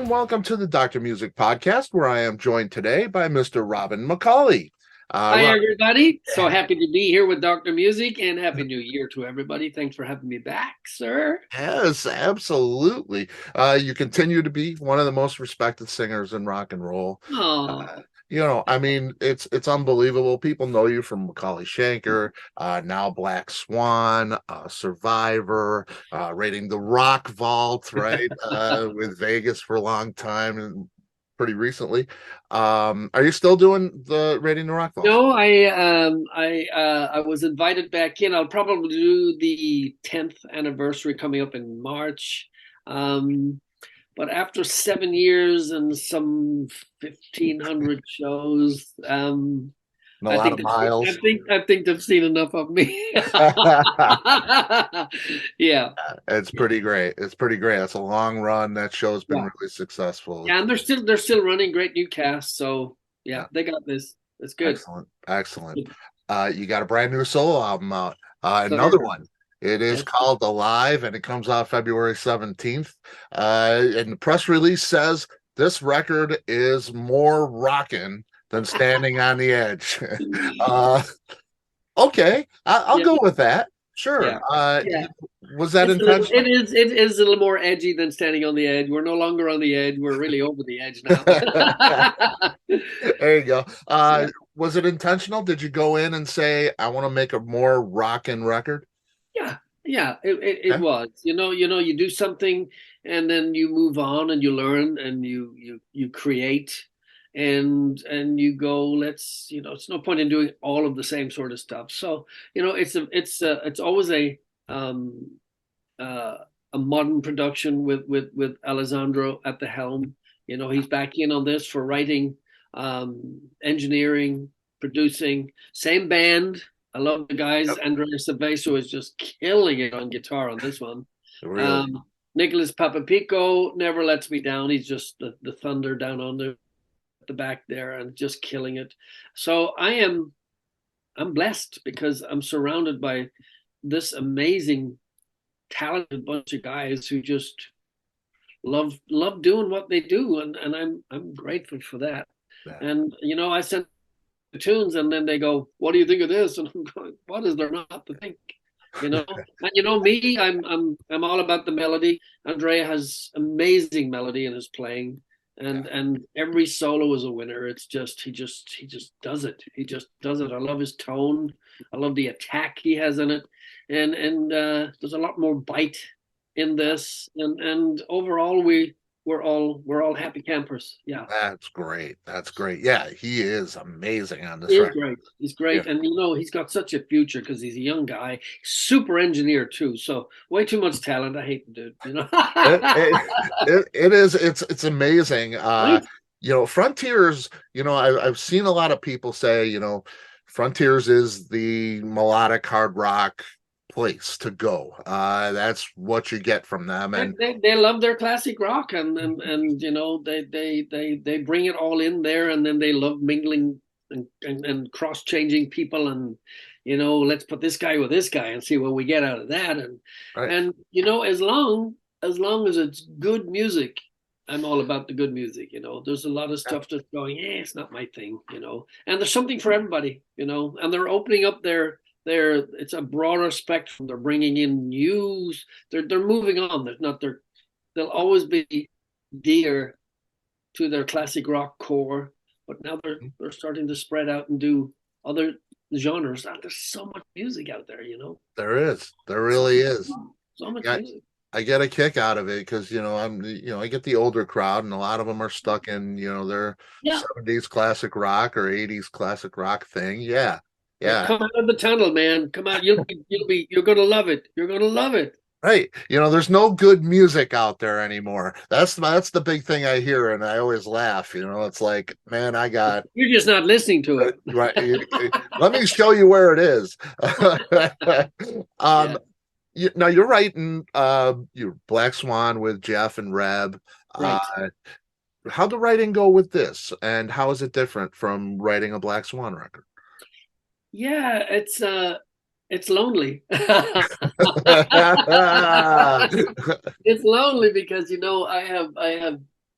and welcome to the Dr. Music Podcast, where I am joined today by Mr. Robin McAuley. Hi, everybody. So happy to be here with Dr. Music, and Happy New Year to everybody. Thanks for having me back, sir. Yes, absolutely. You continue to be one of the most respected singers in rock and roll. Oh, Uh, I mean, it's unbelievable. People know you from McAuley-Schenker, now Black Swan, Survivor, rating the Rock Vault, right? With Vegas for a long time and pretty recently. Are you still doing the rating the Rock Vault? no, I was invited back in. I'll probably do the 10th anniversary coming up in March. But after 7 years and some 1,500 shows, And a I lot think of miles. I think they've seen enough of me. Yeah, It's pretty great. It's pretty great. It's a long run. That show's been yeah, really successful. yeah, and they're still running great new casts. So yeah, Yeah, they got this. It's good. excellent, excellent. You got a brand new solo album out. Another Sir. one. It is Yes. called Alive, and it comes out February 17th. And the press release says this record is more rockin' than Standing on the Edge. uh, okay, I'll Yeah, go with that. Sure. yeah, yeah. Was that It intentional? is it is a little more edgy than Standing on the Edge. We're no longer on the edge. We're really over the edge now. There you go. Yeah. Was it intentional? Did you go in and say, I want to make a more rockin' record? Yeah, yeah, it Okay. was. You do something and then you move on and you learn and you create and you go, it's no point in doing all of the same sort of stuff. So, it's always um uh a modern production with Alessandro at the helm. He's back in on this for writing, engineering, producing, same band. I love the guys. Yep. Andrea Cerveso is just killing it on guitar on this one. Really? Um, Nicholas Papapico never lets me down. He's just the thunder down on the back there and just killing it. So I'm blessed because I'm surrounded by this amazing, talented bunch of guys who just love doing what they do, and I'm grateful for that. Yeah. And I send tunes and then they go, what do you think of this? And I'm going, what is there not to think? And me, I'm all about the melody. Andrea has amazing melody in his playing, Yeah. and every solo is a winner. It's just he just does it. He just does it. I love his tone. I love the attack he has in it, and there's a lot more bite in this, and overall we're all happy campers. Yeah. That's great. That's great. Yeah, he is amazing on this He is record. great. He's Yeah. great. And he's got such a future because he's a young guy, super engineer too. So way too much talent. I hate the dude. It, it, it is it's amazing. Right? Frontiers, I've seen a lot of people say, Frontiers is the melodic hard rock place to go. That's what you get from them. And They love their classic rock, and they bring it all in there, and then they love mingling and cross changing people, and let's put this guy with this guy and see what we get out of that. and right. and you know as long as it's good music, I'm all about the good music. There's a lot of stuff that's going, it's not my thing. And there's something for everybody. And they're opening up it's a broader spectrum. They're bringing in news. They're moving on. They'll always be dear to their classic rock core, but now they're starting to spread out and do other genres. There's so much music out there. There is. There So really much, is. so much Yeah, music. I get a kick out of it because I get the older crowd, and a lot of them are stuck in their Yeah. 70s classic rock or 80s classic rock thing. Yeah, Yeah, yeah, come out of the tunnel, man. Come out. You're gonna love it. You're gonna love it. right. There's no good music out there anymore. That's the big thing I hear, and I always laugh. It's like, man, I got You're just not listening to it. right. Let me show you where it is. Yeah, um, now you're writing your Black Swan with Jeff and Reb. Uh, right. how'd the writing go with this, and how is it different from writing a Black Swan record? Yeah, it's lonely. It's lonely because I have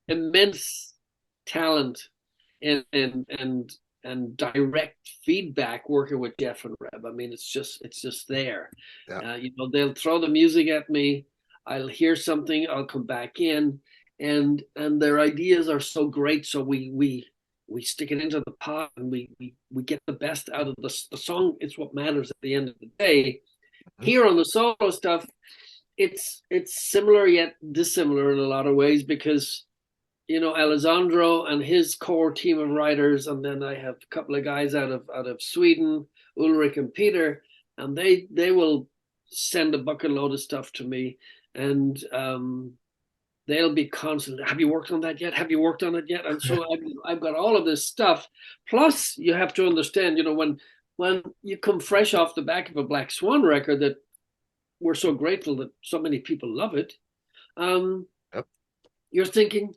immense talent and direct feedback working with Jeff and Reb. I mean, it's just there. Yeah. They'll throw the music at me. I'll hear something. I'll come back in, and their ideas are so great. So we stick it into the pot, and we get the best out of the song. It's what matters at the end of the day. Here on the solo stuff, it's similar yet dissimilar in a lot of ways, because Alessandro and his core team of writers, and then I have a couple of guys out of Sweden, Ulrich and Peter, and they will send a bucket load of stuff to me, and they'll be constantly, have you worked on that yet? Have you worked on it yet? And so I've got all of this stuff. Plus, you have to understand, when you come fresh off the back of a Black Swan record that we're so grateful that so many people love it, Yep. you're thinking,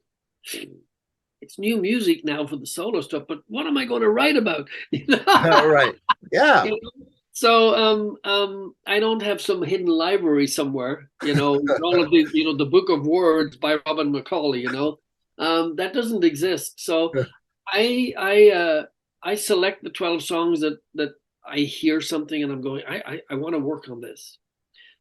it's new music now for the solo stuff, but what am I going to write about? Right. Yeah. So I don't have some hidden library somewhere, all of these, the book of words by Robin McAuley, that doesn't exist. So I select the 12 songs that I hear something and I'm going, I want to work on this.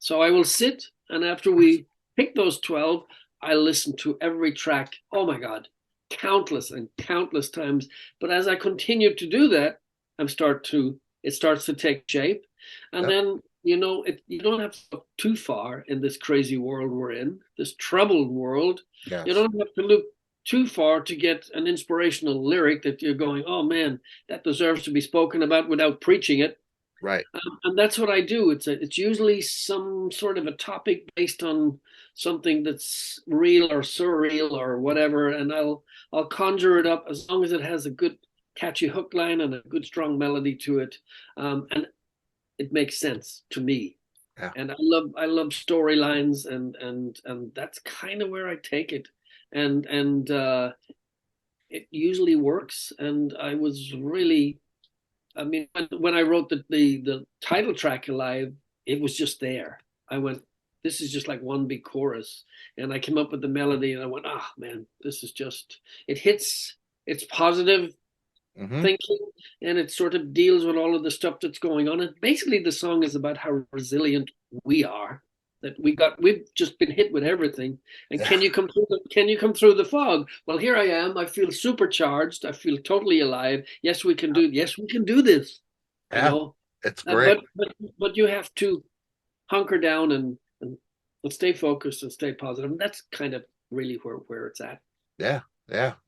So I will sit, and after we pick those 12, I listen to every track. Oh my God, countless and countless times. But as I continue to do that, it starts to take shape. And then, you don't have to look too far in this crazy world we're in, this troubled world. Yes. You don't have to look too far to get an inspirational lyric that you're going, oh man, that deserves to be spoken about without preaching it. Right. And that's what I do. It's usually some sort of a topic based on something that's real or surreal or whatever, and I'll conjure it up as long as it has a good catchy hook line and a good strong melody to it, and it makes sense to me. Yeah. And I love storylines, and that's kind of where I take it, and it usually works. And I was really, I mean, when I wrote the title track Alive, it was just there. I went, this is just like one big chorus. And I came up with the melody and I went, oh man, this is just, it hits, it's positive thinking, and it sort of deals with all of the stuff that's going on. And basically the song is about how resilient we are, that we've just been hit with everything. And can you come through the fog? Well, here I am. I feel supercharged. I feel totally alive. Yes, we can do this. Yeah, it's great. But you have to hunker down and stay focused and stay positive. And that's kind of really where it's at. Yeah,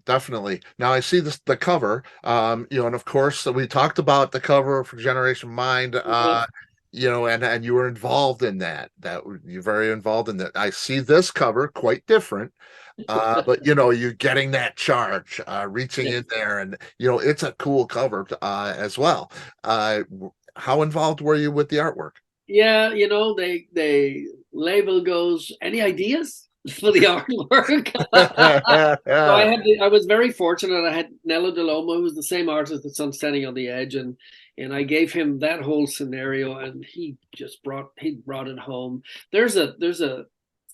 definitely. Now I see the cover, and of course we talked about the cover for Generation Mind, and you were involved in that you're very involved in that. I see this cover quite different, but you're getting that charge, reaching in there, and it's a cool cover as well. How involved were you with the artwork? Yeah, they label goes, any ideas for the artwork? So I was very fortunate. I had Nello DeLomo, who was the same artist that's on Standing on the Edge, and I gave him that whole scenario, and he brought it home. There's a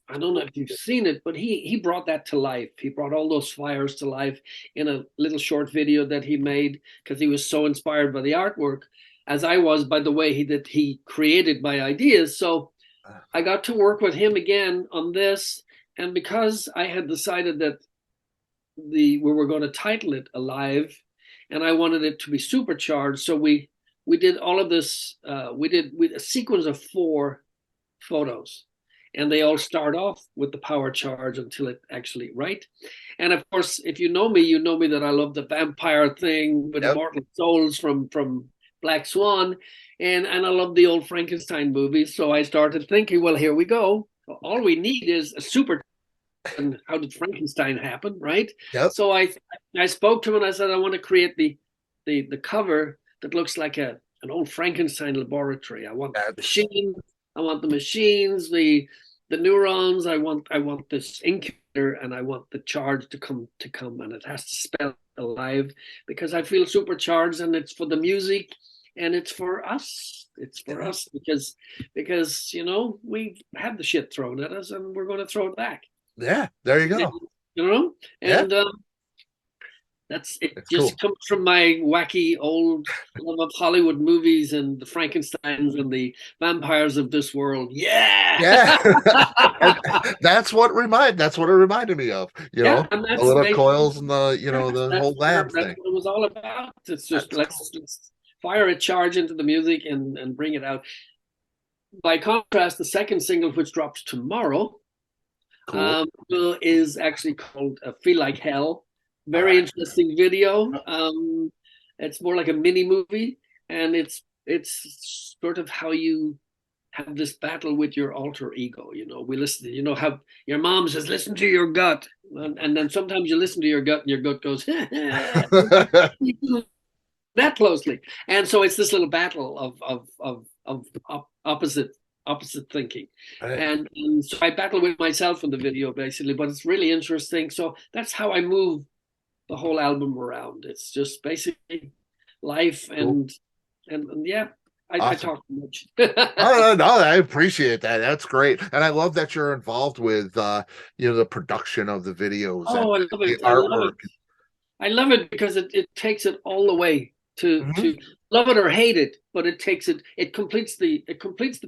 I don't know if you've seen it, but he brought that to life. He brought all those fires to life in a little short video that he made, because he was so inspired by the artwork, as I was by the way he created my ideas. So I got to work with him again on this, and because I had decided that we were going to title it Alive, and I wanted it to be supercharged, so we did all of this. We did a sequence of 4 photos, and they all start off with the power charge until it actually And of course, if you know me that I love the vampire thing with immortal souls from Black Swan, and I love the old Frankenstein movies. So I started thinking, well, here we go. All we need is a super. And how did Frankenstein happen, right? Yep. So I spoke to him and I said, I want to create the cover that looks like an old Frankenstein laboratory. I want the machine. I want the machines, the neurons. I want this incubator, and I want the charge to come, and it has to spell alive, because I feel supercharged, and it's for the music, and it's for us. It's for us because we have the shit thrown at us, and we're going to throw it back. Yeah, there you go. you know, Yeah, and that's it. it's cool. Just comes from my wacky old love of Hollywood movies and the Frankensteins and the vampires of this world. Yeah, Yeah. And that's what it reminded me of, yeah, and the that's little basically coils and the whole lab that's thing. what it was all about. It's just That's cool. let's fire a charge into the music and bring it out. By contrast, the second single, which drops tomorrow, Cool. is actually called "Feel Like Hell." All Very right. interesting video. It's more like a mini movie, and it's sort of how you have this battle with your alter ego. We listen. How your mom says, "Listen to your gut," and then sometimes you listen to your gut, and your gut goes, that closely. And so it's this little battle of opposite thinking. Right. And so I battle with myself in the video basically, but it's really interesting. So that's how I move the whole album around. It's just basically life Cool. and yeah, I Awesome. talk too much. Oh, no, I appreciate that. That's great. And I love that you're involved with the production of the videos and Oh, I love the it. I love artwork. it. I love it because it takes it all the way Mhm. to love it or hate it, but it completes the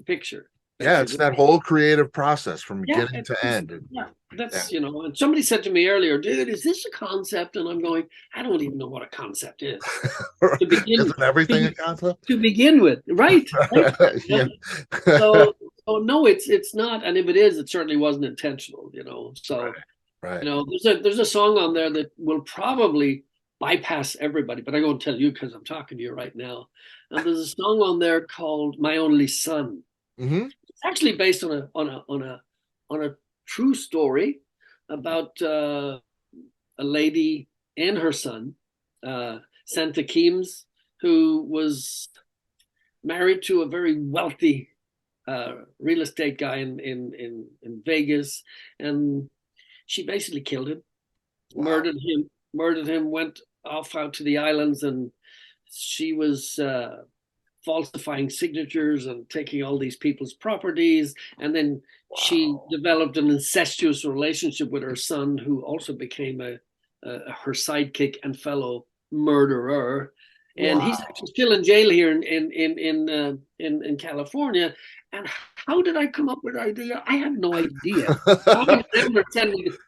picture Yeah, it's basically. that whole creative process from Yeah, beginning to end. And yeah, yeah. that's and somebody said to me earlier, dude, is this a concept? And I'm going, I don't even know what a concept is to begin Isn't everything a to, concept? to begin with, right? Yeah. So, no, it's not, and if it is, it certainly wasn't intentional, Right. So, Right. there's a song on there that will probably bypass everybody, but I won't tell you because I'm talking to you right now. And there's a song on there called "My Only Son." Hmm. It's actually based on a true story about a lady and her son, Santa Keems, who was married to a very wealthy real estate guy in Vegas, and she basically killed him, Wow. murdered him, went off out to the islands, and she was falsifying signatures and taking all these people's properties. And then she Wow. developed an incestuous relationship with her son, who also became her sidekick and fellow murderer. And he's Wow. actually still in jail here in California. And how did I come up with the idea? I have no idea.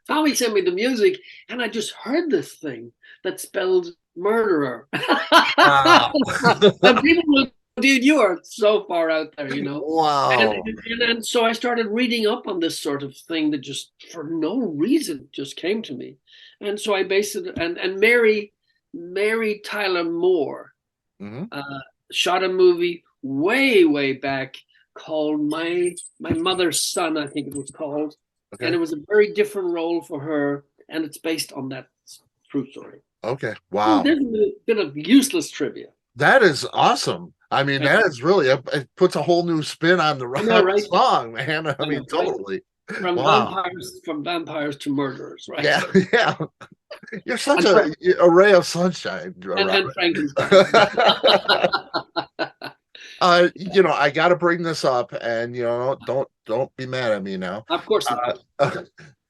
Tommy sent me the music, and I just heard this thing that spelled murderer. Wow. And people will, dude, you are so far out there. And, Wow. and so I started reading up on this sort of thing that just for no reason just came to me. And so I based it, and Mary Tyler Moore Hmm. shot a movie way back called My Mother's Son, I think it was called. And Okay. it was a very different role for her, and it's based on that true story. Okay. Oh, Wow. there's a bit of useless trivia. That is awesome. I mean, Right. that is really it puts a whole new spin on the I know, rock right? song, man. I I mean, know, right? totally. From Wow. vampires to murderers, right? Yeah, yeah. You're such And a ray of sunshine, Robert. Frankenstein. I got to bring this up, and don't be mad at me now. Of course not.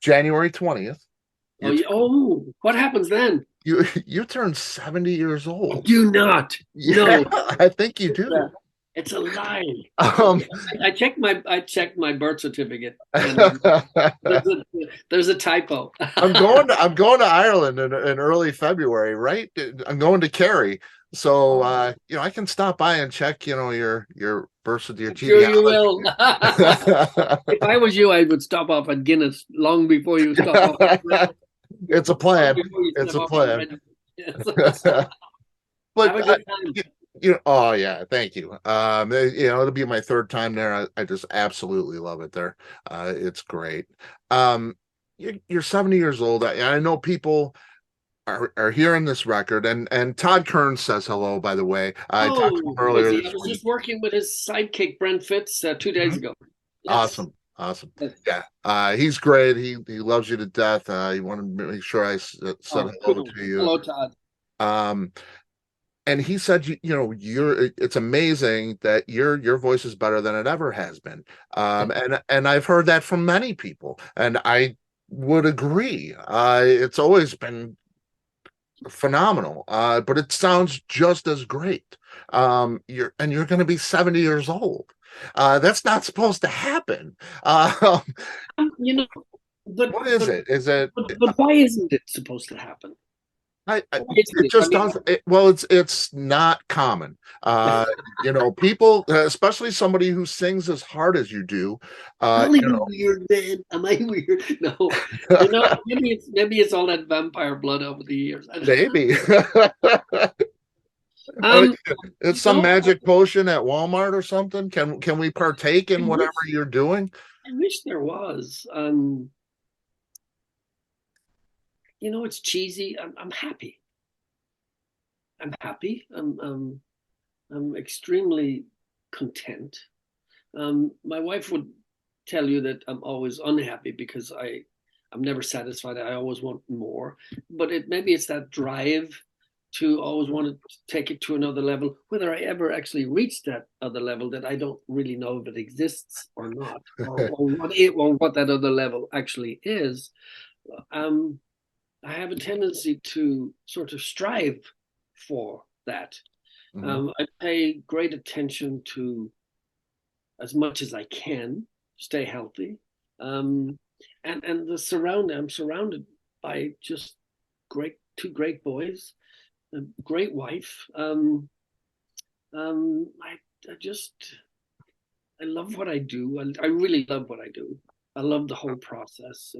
January 20th, Oh, you yeah. Oh, what happens then? you turn 70 years old. Do not. Yeah, No, I think you do. it's a lie. Um, I checked my birth certificate, and there's a, there's a typo. I'm going to Ireland in early February, right? I'm going to Kerry. So I can stop by and check, your birth your I'm sure you genealogy. will. If I was you, I would stop off at Guinness long before you stop off at It's a long plan. before you It's step a off at plan. Red. Have a But good time. oh yeah, thank you. It'll be my third time there. I just absolutely love it there. It's great. You're 70 years old. I know people are hearing this record, and Todd Kearns says hello, by the way. I talked to him Oh, earlier was he? I this was week. just working with his sidekick Brent Fitz 2 days Mhm. ago. Yes. Awesome. Awesome. Yes. Yeah. He's great. He loves you to death. He wanted to make sure I said Oh, hello cool. to you. Hello, Todd. Um, and he said, it's amazing that your voice is better than it ever has been. And I've heard that from many people. And I would agree. It's always been phenomenal, but it sounds just as great. You're going to be 70 years old. That's not supposed to happen. Uh, You know, but what is but it? Is it? but why isn't it supposed to happen? Why isn't It it? I just mean, does. Well, it's not common. People, especially somebody who sings as hard as you do. Call me weird, man. Am I weird? No, maybe it's all that vampire blood over the years. Maybe. Um, It's you some know, magic potion at Walmart or something. Can we partake I in whatever wish you're doing? I wish there was. It's cheesy. I'm happy. I'm happy. I'm extremely content. My wife would tell you that I'm always unhappy because I'm never satisfied. I always want more. But maybe it's that drive to always want to take it to another level. Whether I ever actually reach that other level, that I don't really know if it exists or not, or what that other level actually is. Um, I have a tendency to sort of strive for that. Mhm. I pay great attention to, as much as I can, stay healthy. Um, and I'm surrounded by just two great boys, a great wife. I just, I love what I do. I really love what I do. I love the whole process.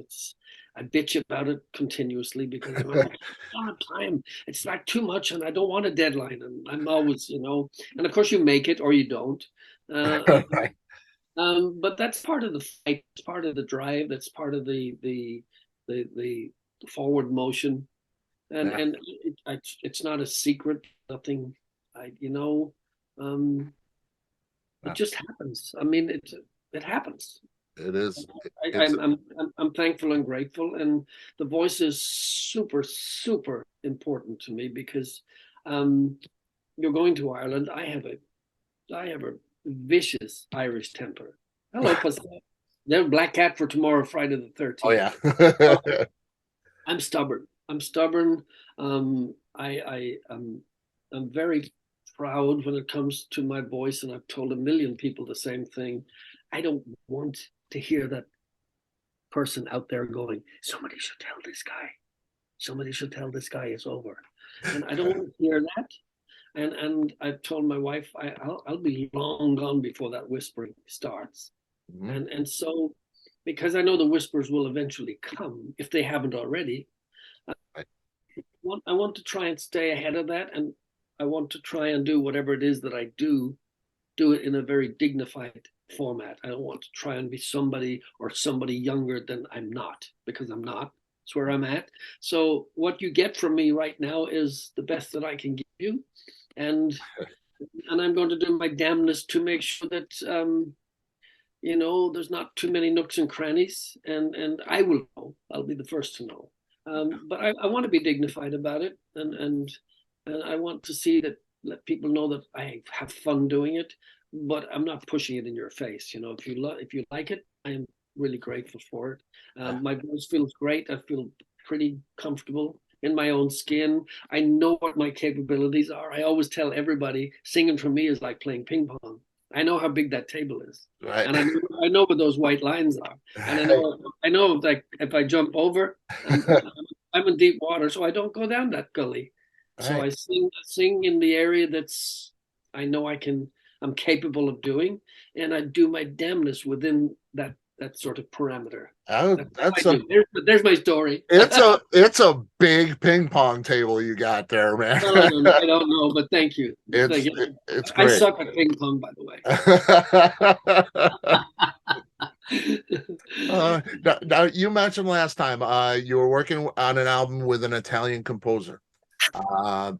I bitch about it continuously because I don't have time. It's like too much, and I don't want a deadline. And I'm always, and of course you make it or you don't. Uh, Right. but that's part of the fight. It's part of the drive. That's part of the forward motion. And Yeah. it's not a secret. Nothing. I you know. Um, it Yeah. just happens. I mean, it happens. It is. I, It's I'm I'm I'm thankful and grateful, and the voice is super super important to me because um, you're going to Ireland. I have a vicious Irish temper. Hello, pussy. They're black cat for tomorrow, Friday the oh 13th. yeah. I'm stubborn. I'm stubborn. I'm very proud when it comes to my voice, and I've told a million people the same thing. I don't want to hear that person out there going, somebody should tell this guy. Somebody should tell this guy it's over. And I don't want to hear that. And I've told my wife I'll be long gone before that whispering starts. Mhm. And so because I know the whispers will eventually come if they haven't already, Right. I want to try and stay ahead of that, and I want to try and do whatever it is that I do it in a very dignified format. I don't want to try and be somebody younger than I'm not, because I'm not. It's where I'm at. So what you get from me right now is the best that I can give you, and I'm going to do my damnness to make sure that there's not too many nooks and crannies, and I will know. I'll be the first to know. But I want to be dignified about it, and I want to see that, let people know that I have fun doing it, but I'm not pushing it in your face. If you like it, I am really grateful for it. My voice feels great. I feel pretty comfortable in my own skin. I know what my capabilities are. I always tell everybody singing for me is like playing ping pong. I know how big that table is, Right. and I know what those white lines are, and I know like if I jump over, I'm in deep water, so I don't go down that gully. So Right. I sing in the area I know I'm capable of doing, and I do my damnness within that sort of parameter. Oh, That's what I that's a do. There's my story. it's a big ping pong table you got there, man. Well, I don't know, but thank you. Thank you. It's I great. suck at ping pong, by the way. Now, you mentioned last time you were working on an album with an Italian composer. Uh,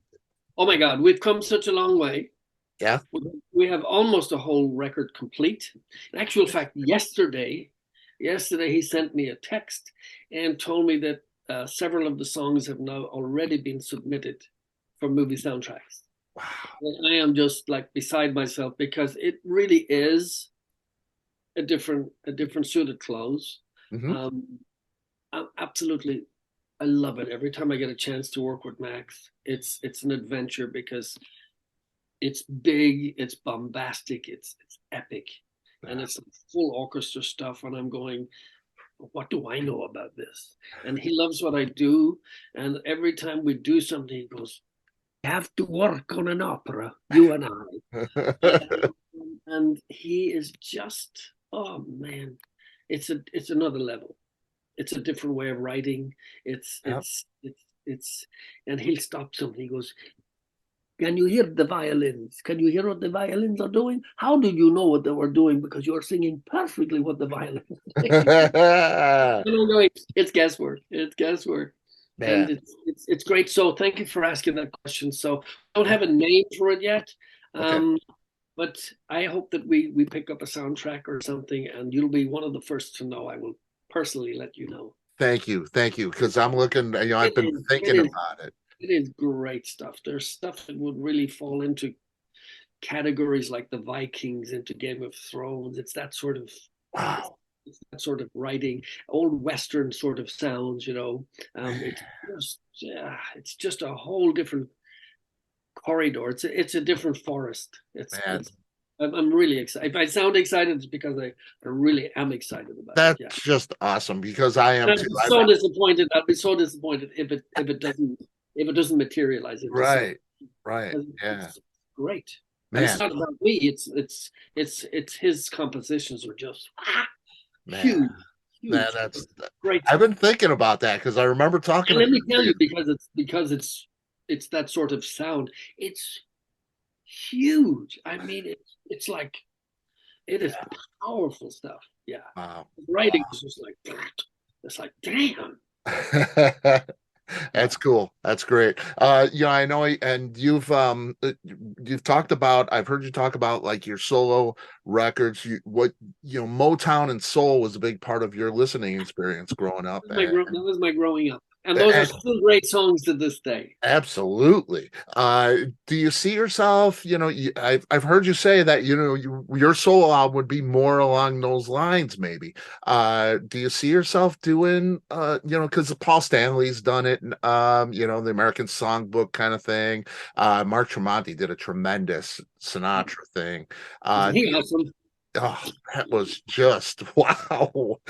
Oh my God, we've come such a long way. yeah. We have almost a whole record complete. In actual fact, yesterday he sent me a text and told me that several of the songs have now already been submitted for movie soundtracks. Wow. And I am just like beside myself because it really is a different suit of clothes. Hmm. Um, Absolutely, I love it. Every time I get a chance to work with Max, it's an adventure because it's big, it's bombastic, it's epic, and it's full orchestra stuff. And I'm going, what do I know about this? And he loves what I do. And every time we do something, he goes, "You have to work on an opera, you and I." And he is just, oh man, it's another level. It's a different way of writing. It's Yep. it's it's it's and he'll stop something. He goes, "Can you hear the violins? Can you hear what the violins are doing? How did you know what they were doing? Because you're singing perfectly what the violins are doing." And I'm going, it's guesswork. It's guesswork. And Man. it's great. So thank you for asking that question. So I don't Yeah. have a name for it yet. Okay. But I hope that we pick up a soundtrack or something, and you'll be one of the first to know. I will personally let you know. Thank you. Thank you. Because I'm looking, I've It been is it thinking is about it. it is great stuff. There's stuff that would really fall into categories like the Vikings, into Game of Thrones. It's that sort of Wow. it's that sort of writing, old Western sort of sounds. It's just a whole different corridor. It's a different forest. Man, I'm really excited. If I sound excited, it's because I really am excited about it. that's Yeah. just awesome because I And am I'd too. be so disappointed. I'd be so disappointed if it doesn't materialize into something. Right. Right. Yeah. It's great. And it's Man, not about me. It's his compositions are just man. huge, huge, That's great I've stuff. been thinking about that because I remember talking And to let me tell you, somebody. because it's that sort of sound. It's huge. I mean, it's like it is Yeah. powerful stuff. Yeah, Wow. the writing is just like it's like damn. Yeah. That's cool. That's great. I know, and you've talked about. I've heard you talk about like your solo records. Motown and soul was a big part of your listening experience growing up, That was my growing up, and those are and still great songs to this day. absolutely. Do you see yourself, I've heard you say that, your solo album would be more along those lines, maybe. Do you see yourself doing, because Paul Stanley's done it, the American Songbook kind of thing. Mark Tremonti did a tremendous Sinatra thing. Isn't Do he you, awesome? oh, that was just, wow,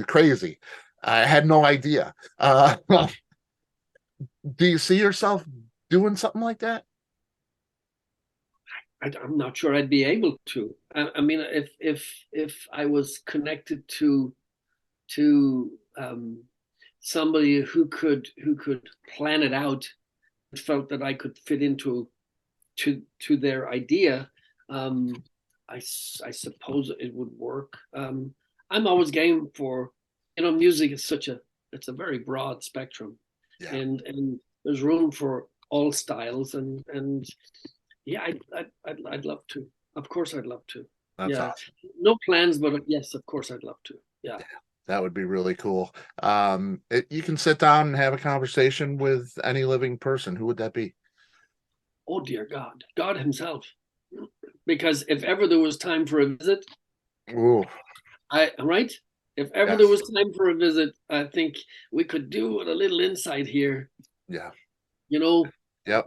crazy. I had no idea. Do you see yourself doing something like that? I'm not sure I'd be able to. I mean, if I was connected to somebody who could plan it out, felt that I could fit into to their idea, um, I suppose it would work. I'm always game for, music is it's a very broad spectrum, Yeah, and there's room for all styles, and yeah, I'd love to. Of course, I'd love to. that's Yeah, awesome. no plans, but yes, of course, I'd love to. Yeah. That would be really cool. You can sit down and have a conversation with any living person. Who would that be? Oh dear God, God Himself. Because if ever there was time for a visit, Ooh, right? If ever there yes. was time for a visit, I think we could do with a little insight here. Yeah. You know, Yep.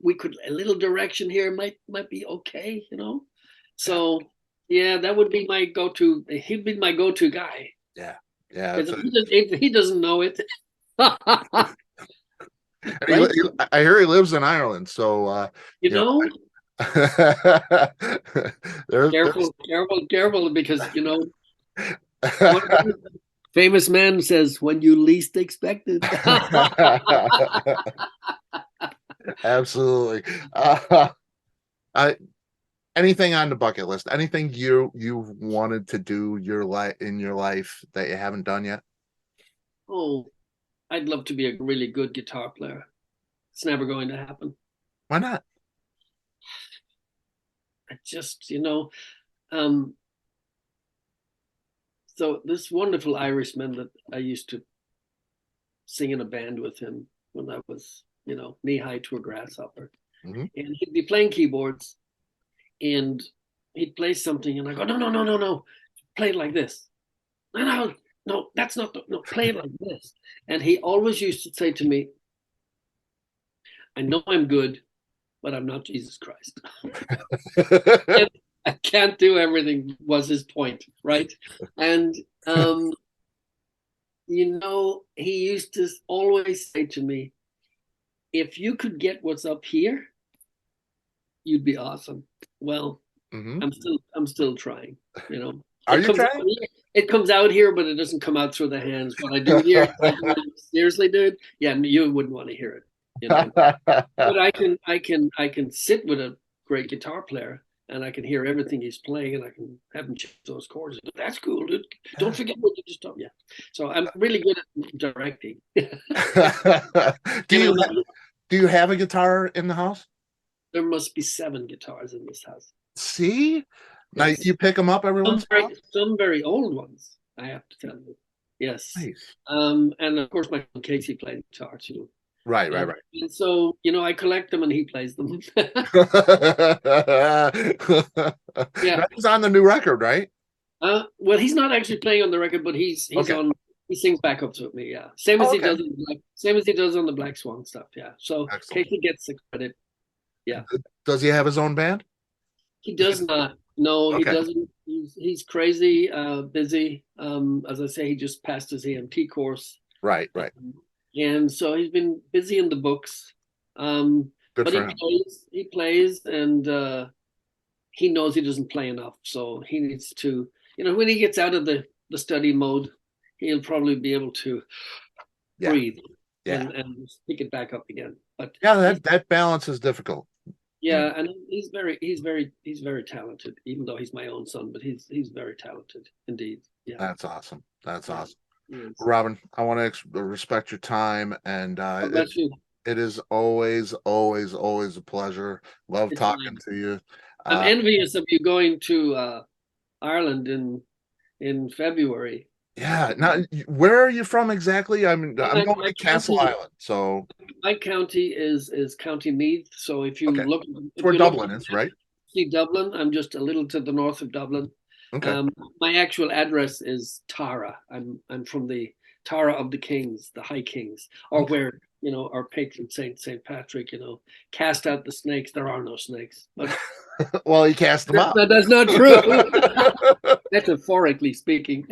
we could a little direction here might be okay. Yeah. So yeah, that would be my go-to. He'd be my go-to guy. Yeah. Yeah. Because if he doesn't know it, And right? I hear he lives in Ireland, so You you know. know, There's careful, careful, careful, because one famous man says, "When you least expect it." absolutely. I anything on the bucket list? Anything you've wanted to do in your life that you haven't done yet? Oh, I'd love to be a really good guitar player. It's never going to happen. Why not? I just, um, so this wonderful Irishman that I used to sing in a band with him when I was, knee high to a grasshopper, Hmm. and he'd be playing keyboards, and he'd play something, and I go, no, no, no, no, no, play it like this. No, no, no, that's not the, no, play it like this. And he always used to say to me, I know I'm good, but I'm not Jesus Christ. And I can't do everything was his point, right? And he used to always say to me, if you could get what's up here, you'd be awesome. Well, I'm still trying, you know. Are you trying? It comes out here, but it doesn't come out through the hands. What I do here, seriously, dude, yeah, you wouldn't want to hear it, you know. But I can sit with a great guitar player and I can hear everything he's playing and I can have him change those chords. That's cool, dude. Don't forget what you just told me. Yeah. So I'm really good at directing. Do you have a guitar in the house? There must be 7 guitars in this house. See? Now you pick them up every once in a while? Some very old ones, I have to tell you. Yes. Nice. And of course, my son Casey played guitar too. Right. And so, I collect them and he plays them. Yeah. He's on the new record, right? Well, he's not actually playing on the record, but he's okay. on. He sings backups with me. Yeah, same as he does on the Black Swan stuff. Yeah, so Casey gets the credit. Yeah. Does he have his own band? He does not. No, he doesn't. He's crazy, busy. As I say, he just passed his EMT course. Right. And so he's been busy in the books. Good but for him. He plays, and he knows he doesn't play enough. So he needs to, when he gets out of the study mode, he'll probably be able to breathe and pick it back up again. But that balance is difficult. Yeah, and he's very talented, even though he's my own son, but he's very talented indeed. Yeah. That's awesome. Yes. Robin, I want to respect your time, and it is always a pleasure. Love talking to you. I'm envious of you going to Ireland in February. Yeah. Now, where are you from exactly? I'm going to Castle Island. So my county is County Meath. So if you look, it's where Dublin is, right? See Dublin. I'm just a little to the north of Dublin. Okay. My actual address is Tara. I'm from the Tara of the Kings, the High Kings, or where our patron saint, Saint Patrick, cast out the snakes. There are no snakes, but well, he cast them out. That's not true. Metaphorically speaking.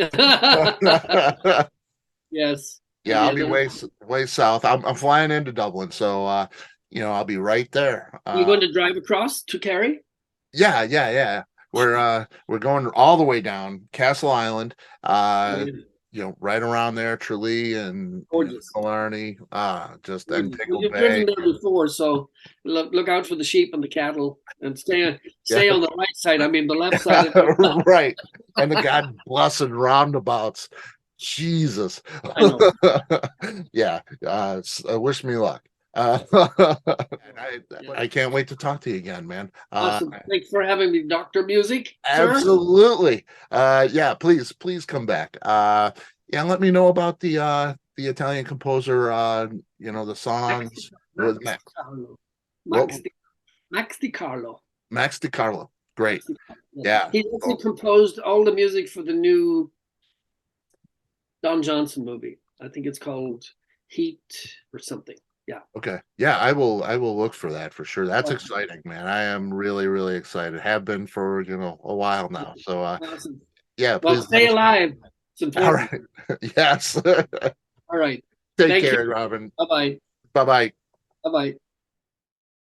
Yes. Yeah, I'll be way south. I'm flying into Dublin, so I'll be right there. You're going to drive across to Kerry? Yeah. We're going all the way down Castle Island. Right around there, Tralee and Killarney, just and Pickle You've Bay. driven there before, so look out for the sheep and the cattle, and stay on the right side. I mean, the left side. Right, and the God blessed roundabouts. Jesus. I know. Wish me luck. I can't wait to talk to you again, man. Awesome. Thanks for having me, Dr. Music. Absolutely. Please come back. Let me know about the Italian composer, the songs with Max. Max DiCarlo. Max DiCarlo. Great. Yeah. He also composed all the music for the new Don Johnson movie. I think it's called Heat or something. Yeah. Okay. Yeah, I will look for that for sure. That's exciting, man. I am really, really excited. Have been for, a while now. So awesome. Yeah, please stay alive. It's important. All right. Yes. All right. Take care, Robin. Bye-bye. Bye-bye. Bye-bye.